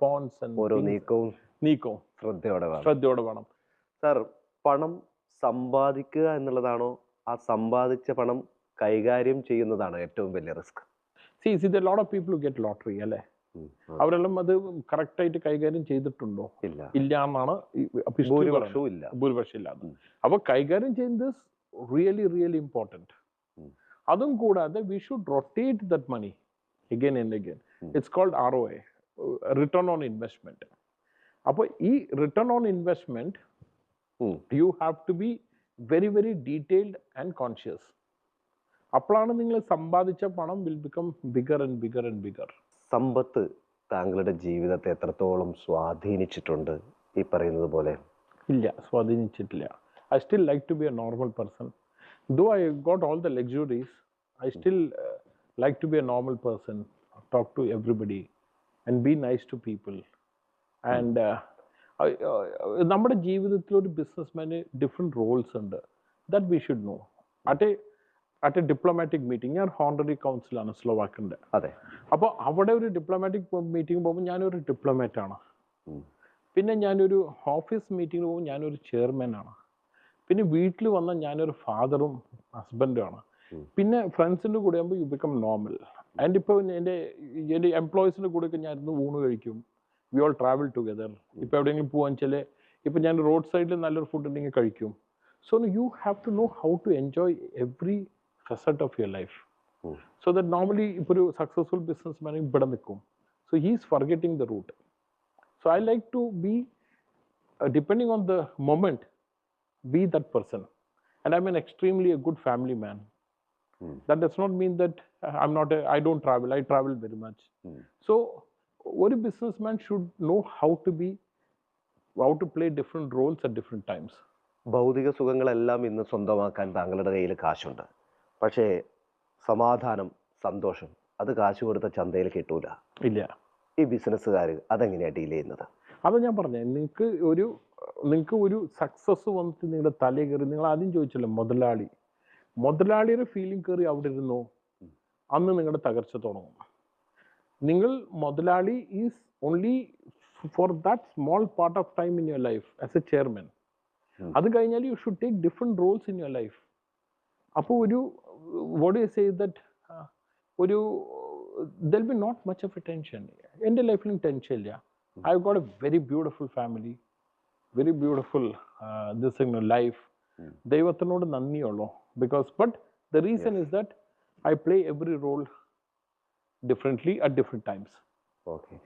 pawns and ഓരോ things. നീക്കവും നീക്കവും ശ്രദ്ധയോടെ വേണം. സാർ, പണം സമ്പാദിക്കുക എന്നുള്ളതാണോ ആ സമ്പാദിച്ച പണം കൈകാര്യം ചെയ്യുന്നതാണോ ഏറ്റവും വലിയ risk? See, there are a lot of people who get lottery, അല്ലേ? അവരെല്ലാം അത് കറക്റ്റ് ആയിട്ട് കൈകാര്യം ചെയ്തിട്ടുണ്ടോ? ഇല്ല എന്നാണ് ഭൂരിപക്ഷം ഇല്ലാതെ. അപ്പൊ കൈകാര്യം ചെയ്യുന്നത് റിയലി ഇമ്പോർട്ടൻറ്റ്. അതും കൂടാതെ we should rotate that money again and again. It's called ROI, return on investment. അപ്പോൾ ഈ return on investment you have to be very detailed and conscious. അപ്പോഴാണ് നിങ്ങൾ സമ്പാദിച്ച പണം will become bigger and bigger. സമ്പത്ത് താങ്കളുടെ ജീവിതത്തെ എത്രത്തോളം സ്വാധീനിച്ചിട്ടുണ്ട് ഈ പറയുന്നത് പോലെ? ഇല്ല, സ്വാധീനിച്ചിട്ടില്ല. I still like to be a normal person. Though I got all the luxuries, I still like to be a normal person, talk to everybody and be nice to people. And നമ്മുടെ ജീവിതത്തിൽ ഒരു ബിസിനസ്മാന് different Rolls ഉണ്ട്. That we should know. At A diplomatic meeting, ഞാൻ honorary കൗൺസിലാണ് സ്ലോവാക്കിൻ്റെ. അതെ. അപ്പോൾ അവിടെ ഒരു diplomatic meeting പോകുമ്പോൾ ഞാനൊരു ഡിപ്ലോമാറ്റാണ്. പിന്നെ ഞാനൊരു ഓഫീസ് മീറ്റിംഗ് പോകുമ്പോൾ ഞാനൊരു ചെയർമാനാണ്. പിന്നെ വീട്ടിൽ വന്നാൽ ഞാനൊരു ഫാദറും ഹസ്ബൻഡുമാണ്. പിന്നെ ഫ്രണ്ട്സിൻ്റെ കൂടെ ആകുമ്പോൾ യു ബിക്കം നോർമൽ. ആൻഡ് ഇപ്പോൾ എൻ്റെ എംപ്ലോയീസിൻ്റെ കൂടെയൊക്കെ ഞാനിന്ന് ഊണ് കഴിക്കും. We all travel together. ഇപ്പോൾ എവിടെയെങ്കിലും പോകാൻ വെച്ചാൽ ഇപ്പോൾ ഞാൻ റോഡ് സൈഡിൽ നല്ലൊരു ഫുഡ് ഉണ്ടെങ്കിൽ കഴിക്കും. So you have to know how to enjoy every facet of your life. So that normally ഇപ്പോൾ ഒരു സക്സസ്ഫുൾ ബിസിനസ് മാൻ ഇവിടെ നിൽക്കും. So he is forgetting the root. So I like to be depending on the moment, be that person. And I'm an extremely a good family man. That does not mean that I don't travel. I travel very much. So one businessman should know how to play different roles at different times. ഭൗതിക സുഖങ്ങളെല്ലാം ഇന്ന് സ്വന്തമാക്കാൻ താങ്കളുടെ കയ്യിൽ കാശുണ്ട്. പക്ഷേ സമാധാനം, സന്തോഷം അത് കാശ് കൊടുത്ത ചന്തയിൽ കിട്ടൂല. ഇല്ല. ഈ ബിസിനസ്സുകാർ അതെങ്ങനെയാണ് ഡീൽ ചെയ്യുന്നത്? അത് ഞാൻ പറഞ്ഞേ, നിങ്ങൾക്ക് ഒരു സക്സസ് വന്നിട്ട് നിങ്ങളുടെ തലയിൽ കയറി, നിങ്ങൾ ആദ്യം ചോദിച്ചല്ലോ മുതലാളിയുടെ ഫീലിംഗ് കയറി അവിടെ ഇരുന്നോ, അന്ന് നിങ്ങളുടെ തകർച്ച തുടങ്ങും. നിങ്ങൾ മുതലാളി is only for that small part of time in your life as A chairman. അത് കഴിഞ്ഞാൽ you should take different Rolls in your life. അപ്പോൾ what do you say that there'll be not much of a tension. എൻ്റെ ലൈഫിലും tension ഇല്ല. I've got a very beautiful family, very beautiful life. ദൈവത്തിനോട് നന്ദിയുള്ളൂ. But the reason is that I play every role differently at different times. Okay.